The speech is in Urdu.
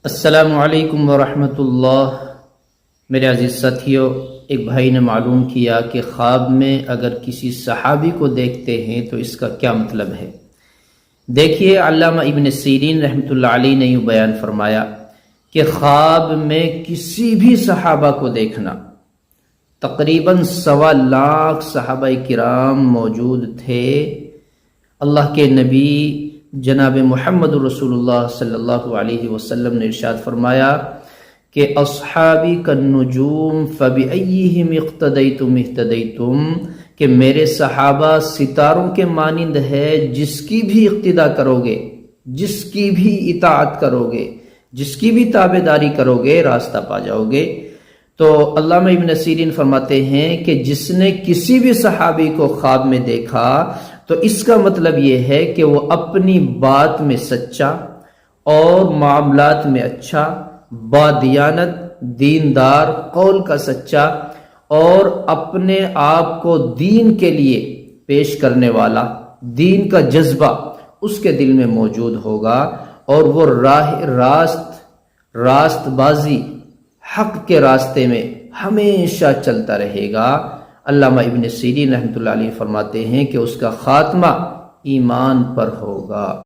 السلام علیکم ورحمۃ اللہ۔ میرے عزیز ساتھیوں، ایک بھائی نے معلوم کیا کہ خواب میں اگر کسی صحابی کو دیکھتے ہیں تو اس کا کیا مطلب ہے۔ دیکھیے، علامہ ابن سیرین رحمۃ اللہ علیہ نے یوں بیان فرمایا کہ خواب میں کسی بھی صحابہ کو دیکھنا، تقریباً 1.25 لاکھ صحابہ کرام موجود تھے۔ اللہ کے نبی جناب محمد رسول اللہ صلی اللہ علیہ وسلم نے ارشاد فرمایا کہ اصحابی کالنجوم فبأیہم اقتدیتم اہتدیتم، کہ میرے صحابہ ستاروں کے مانند ہے، جس کی بھی اقتداء کرو گے، جس کی بھی اطاعت کرو گے، جس کی بھی تابعداری کرو گے، راستہ پا جاؤ گے۔ تو علامہ ابن سیرین فرماتے ہیں کہ جس نے کسی بھی صحابی کو خواب میں دیکھا تو اس کا مطلب یہ ہے کہ وہ اپنی بات میں سچا اور معاملات میں اچھا، بادیانت، دیندار، قول کا سچا اور اپنے آپ کو دین کے لیے پیش کرنے والا، دین کا جذبہ اس کے دل میں موجود ہوگا، اور وہ راست بازی، حق کے راستے میں ہمیشہ چلتا رہے گا۔ علامہ ابن سیرین رحمۃ اللہ علیہ فرماتے ہیں کہ اس کا خاتمہ ایمان پر ہوگا۔